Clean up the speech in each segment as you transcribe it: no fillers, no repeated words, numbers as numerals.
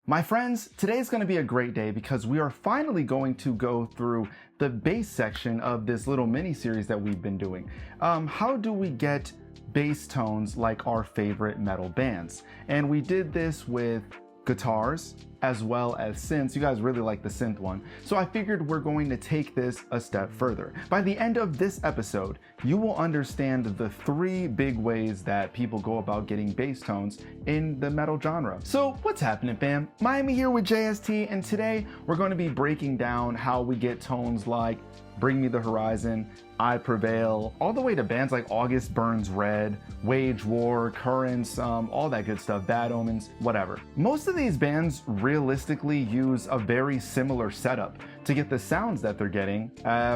My friends, today's going to be a great day because we are finally going to go through the bass section of this little mini series that we've been doing. How do we get bass tones like our favorite metal bands? And we did this with guitars as well as synths. You guys really like the synth one, so I figured we're going to take this a step further. By the end of this episode, you will understand the 3 big ways that people go about getting bass tones in the metal genre. So what's happening, fam? Miami here with JST, and today we're going to be breaking down how we get tones like Bring Me the Horizon, I Prevail, all the way to bands like August Burns Red, Wage War, Currents, all that good stuff, Bad Omens, whatever. Most of these bands realistically use a very similar setup to get the sounds that they're getting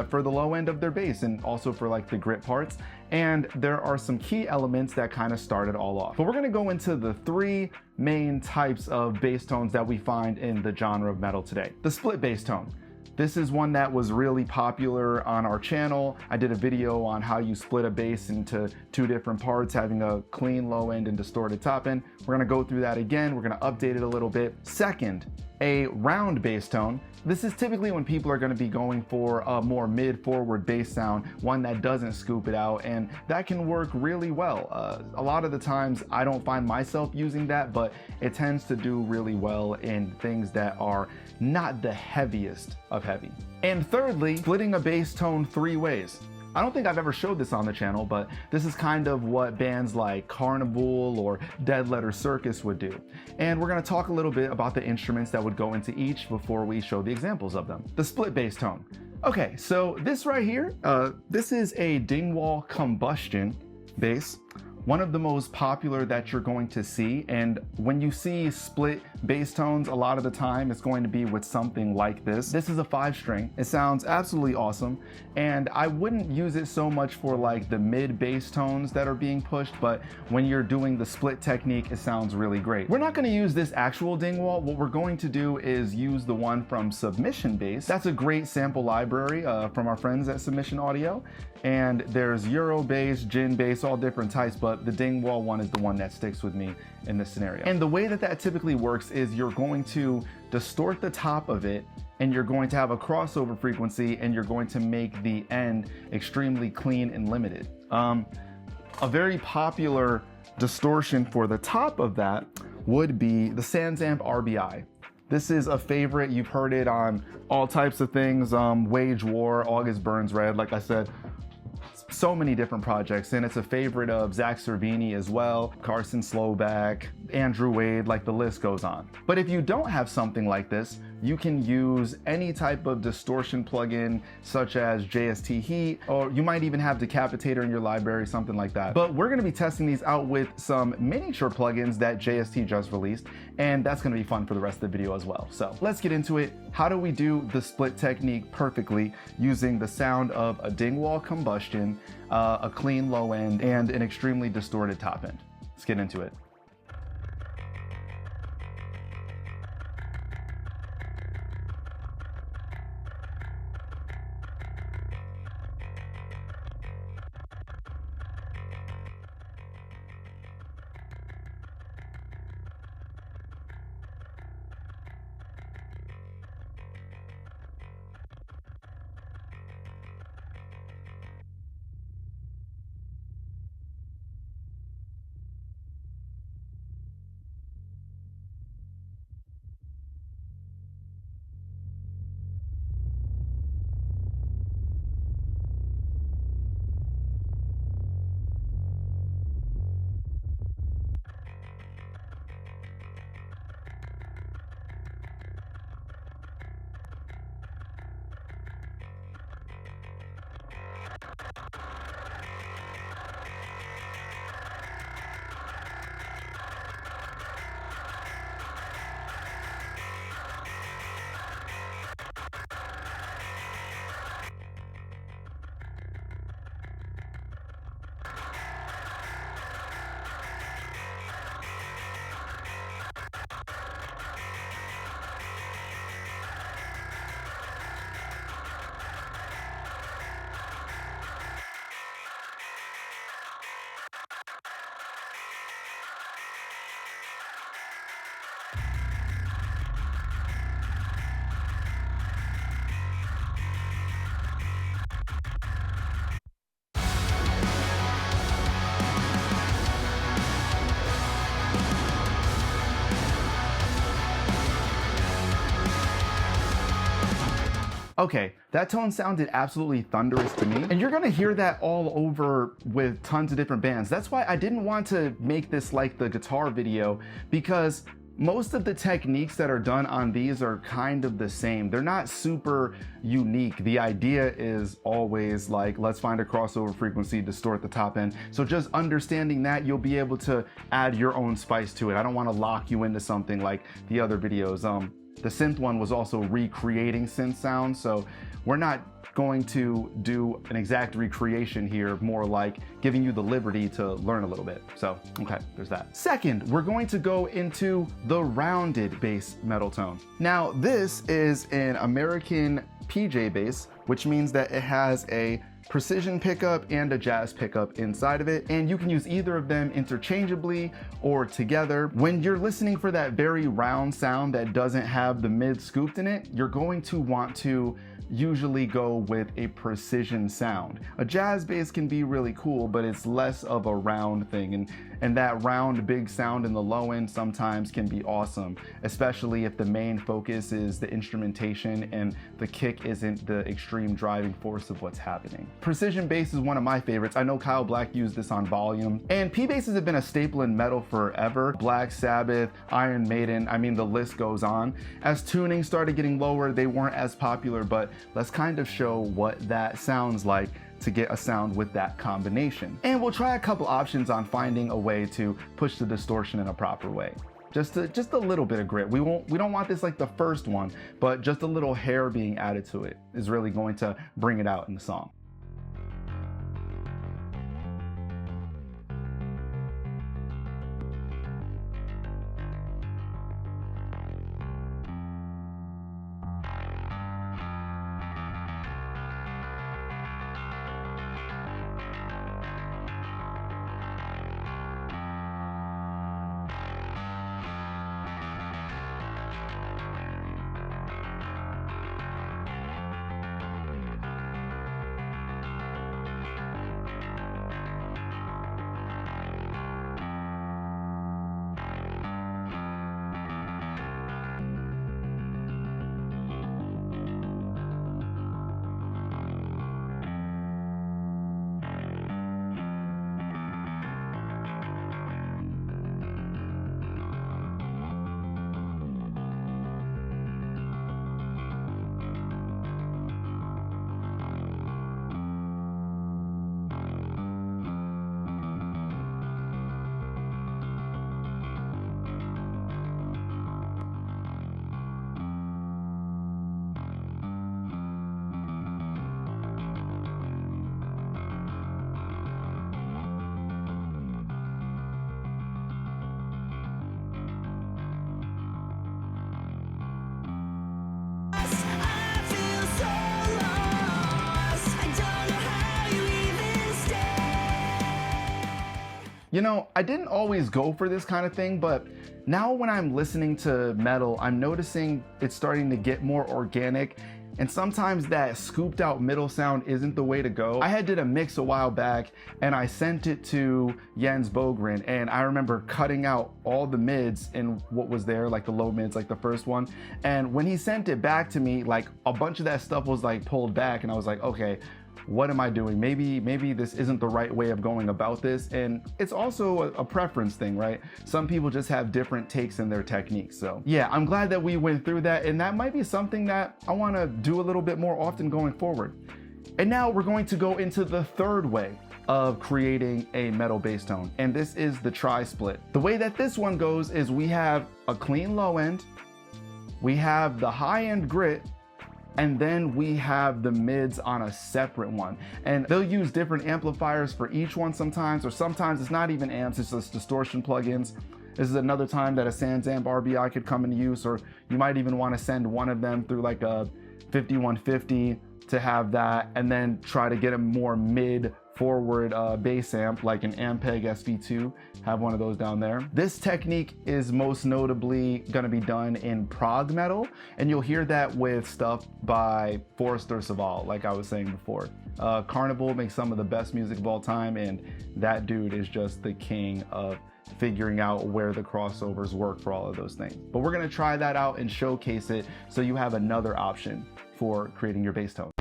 for the low end of their bass and also for like the grit parts. And there are some key elements that kind of start it all off. But we're gonna go into the 3 main types of bass tones that we find in the genre of metal today. The split bass tone. This is one that was really popular on our channel. I did a video on how you split a bass into 2 different parts, having a clean low end and distorted top end. We're gonna go through that again. We're gonna update it a little bit. Second, a round bass tone. This is typically when people are gonna be going for a more mid-forward bass sound, one that doesn't scoop it out, and that can work really well. A lot of the times I don't find myself using that, but it tends to do really well in things that are not the heaviest of heavy. And thirdly, splitting a bass tone 3 ways. I don't think I've ever showed this on the channel, but this is kind of what bands like Carnival or Dead Letter Circus would do. And we're gonna talk a little bit about the instruments that would go into each before we show the examples of them. The split bass tone. Okay, so this right here, this is a Dingwall Combustion bass. One of the most popular that you're going to see, and when you see split bass tones, a lot of the time it's going to be with something like this. This is a 5-string. It sounds absolutely awesome, and I wouldn't use it so much for like the mid bass tones that are being pushed, but when you're doing the split technique, it sounds really great. We're not going to use this actual Dingwall. What we're going to do is use the one from Submission Bass. That's a great sample library from our friends at Submission Audio, and there's Euro bass, Gin bass, all different types, but the Dingwall one is the one that sticks with me in this scenario. And the way that that typically works is you're going to distort the top of it, and you're going to have a crossover frequency, and you're going to make the end extremely clean and limited. A very popular distortion for the top of that would be the Sansamp RBI. This is a favorite. You've heard it on all types of things. Wage War, August Burns Red, like I said, so many different projects, and it's a favorite of Zach Cervini as well, Carson Slowback, Andrew Wade, like the list goes on. But if you don't have something like this, you can use any type of distortion plugin such as JST Heat, or you might even have Decapitator in your library, something like that. But we're gonna be testing these out with some miniature plugins that JST just released, and that's gonna be fun for the rest of the video as well. So let's get into it. How do we do the split technique perfectly using the sound of a Dingwall Combustion, a clean low end, and an extremely distorted top end? Let's get into it. Okay, that tone sounded absolutely thunderous to me, and you're gonna hear that all over with tons of different bands. That's why I didn't want to make this like the guitar video, because most of the techniques that are done on these are kind of the same. They're not super unique. The idea is always like, let's find a crossover frequency, distort the top end. So just understanding that, you'll be able to add your own spice to it. I don't want to lock you into something like the other videos. The synth one was also recreating synth sounds, so we're not going to do an exact recreation here, more like giving you the liberty to learn a little bit. So, okay, there's that. Second, we're going to go into the rounded bass metal tone. Now, this is an American PJ bass, which means that it has a precision pickup and a jazz pickup inside of it, and you can use either of them interchangeably or together. When you're listening for that very round sound that doesn't have the mid scooped in it, you're going to want to usually go with a precision sound. A jazz bass can be really cool, but it's less of a round thing, and that round big sound in the low end sometimes can be awesome, especially if the main focus is the instrumentation and the kick isn't the extreme driving force of what's happening. Precision bass is one of my favorites. I know Kyle Black used this on Volume, and P basses have been a staple in metal forever. Black Sabbath, Iron Maiden, I mean, the list goes on. As tuning started getting lower, they weren't as popular, but let's kind of show what that sounds like to get a sound with that combination. And we'll try a couple options on finding a way to push the distortion in a proper way. Just a little bit of grit. We don't want this like the first one, but just a little hair being added to it is really going to bring it out in the song. You know, I didn't always go for this kind of thing, but now when I'm listening to metal, I'm noticing it's starting to get more organic, and sometimes that scooped out middle sound isn't the way to go. I had did a mix a while back and I sent it to Jens Bogren, and I remember cutting out all the mids in what was there, like the low mids, like the first one. And when he sent it back to me, like a bunch of that stuff was like pulled back, and I was like, okay, what am I doing? Maybe this isn't the right way of going about this. And it's also a preference thing, right? Some people just have different takes in their techniques. So yeah, I'm glad that we went through that, and that might be something that I want to do a little bit more often going forward. And now we're going to go into the third way of creating a metal bass tone, and this is the tri-split. The way that this one goes is we have a clean low end, we have the high end grit, and then we have the mids on a separate one. And they'll use different amplifiers for each one sometimes, or sometimes it's not even amps, it's just distortion plugins. This is another time that a Sansamp RBI could come into use, or you might even want to send one of them through like a 5150 to have that, and then try to get a more mid forward bass amp like an Ampeg SV2, have one of those down there. This technique is most notably going to be done in prog metal, and you'll hear that with stuff by Forrester Saval, like I was saying before. Carnival makes some of the best music of all time, and that dude is just the king of figuring out where the crossovers work for all of those things. But we're going to try that out and showcase it so you have another option for creating your bass tone.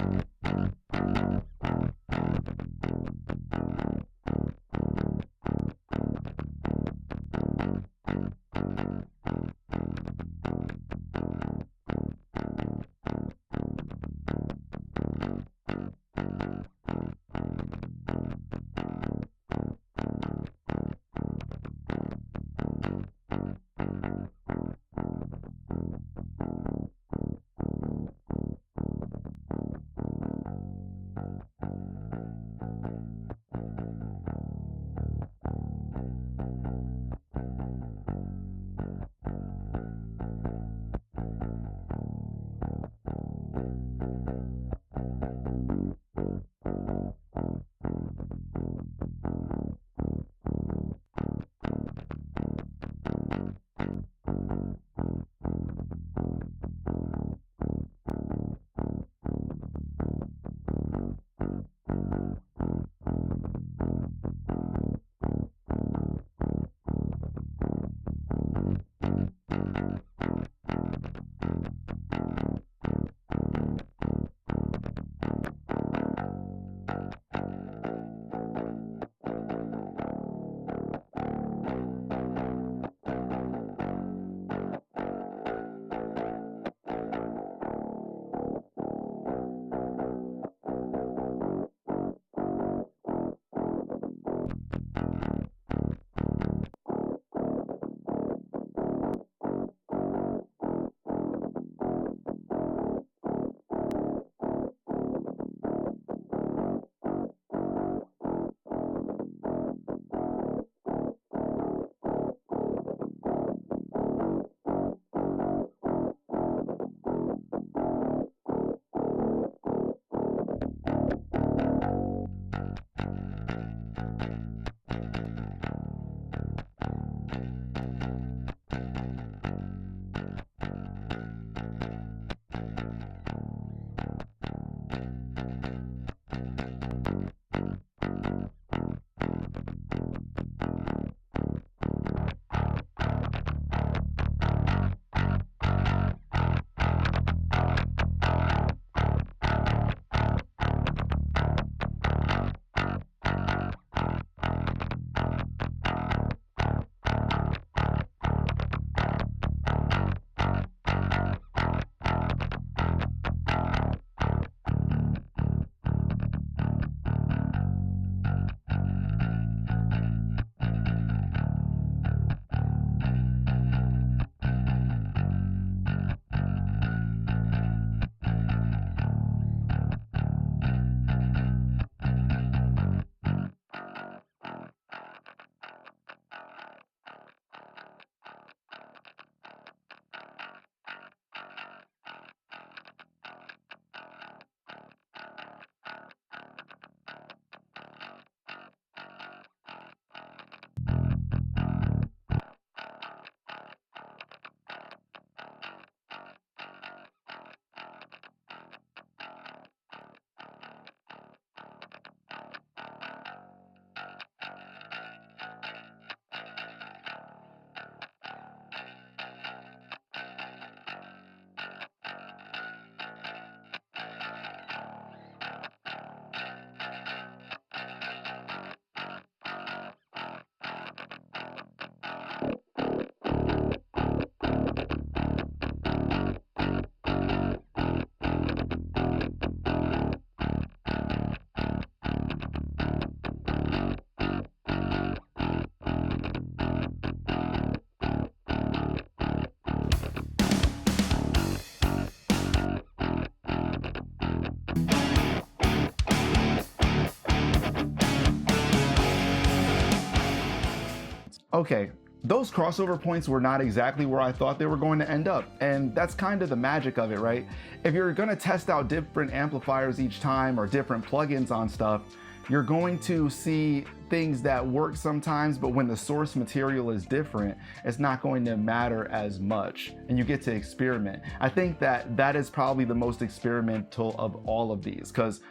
Okay, those crossover points were not exactly where I thought they were going to end up, and that's kind of the magic of it, right? If you're going to test out different amplifiers each time or different plugins on stuff, you're going to see things that work sometimes, but when the source material is different, it's not going to matter as much, and you get to experiment. I think that is probably the most experimental of all of these, because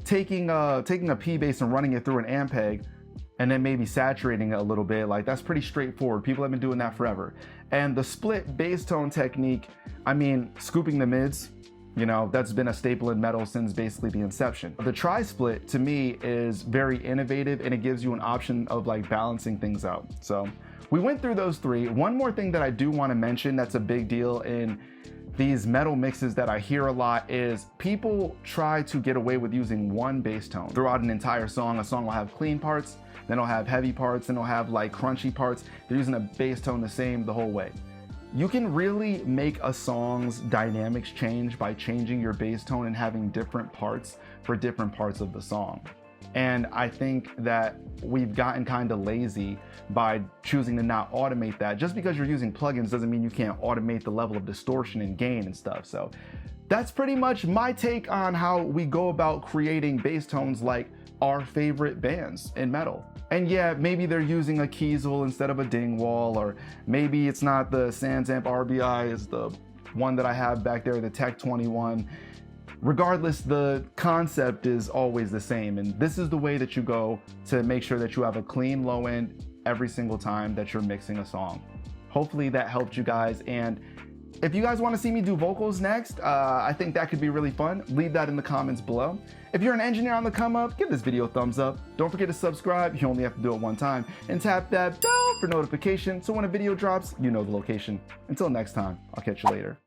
taking a P bass and running it through an Ampeg, and then maybe saturating it a little bit, like that's pretty straightforward. People have been doing that forever. And the split bass tone technique, I mean, scooping the mids, You know, that's been a staple in metal since basically the inception. The tri-split to me is very innovative, and it gives you an option of like balancing things out. So we went through those three. One more thing that I do want to mention that's a big deal in these metal mixes that I hear a lot is people try to get away with using one bass tone throughout an entire song. A song will have clean parts, then it'll have heavy parts, then it'll have like crunchy parts. They're using a bass tone the same the whole way. You can really make a song's dynamics change by changing your bass tone and having different parts for different parts of the song. And I think that we've gotten kind of lazy by choosing to not automate that. Just because you're using plugins doesn't mean you can't automate the level of distortion and gain and stuff. So that's pretty much my take on how we go about creating bass tones like our favorite bands in metal. And yeah, maybe they're using a Kiesel instead of a Dingwall, or maybe it's not the Sansamp RBI, it's the one that I have back there, the Tech 21. Regardless, the concept is always the same, and this is the way that you go to make sure that you have a clean low end every single time that you're mixing a song. Hopefully that helped you guys, and if you guys want to see me do vocals next, I think that could be really fun. Leave that in the comments below. If you're an engineer on the come up, give this video a thumbs up. Don't forget to subscribe, you only have to do it one time, and tap that bell for notification so when a video drops, you know the location. Until next time, I'll catch you later.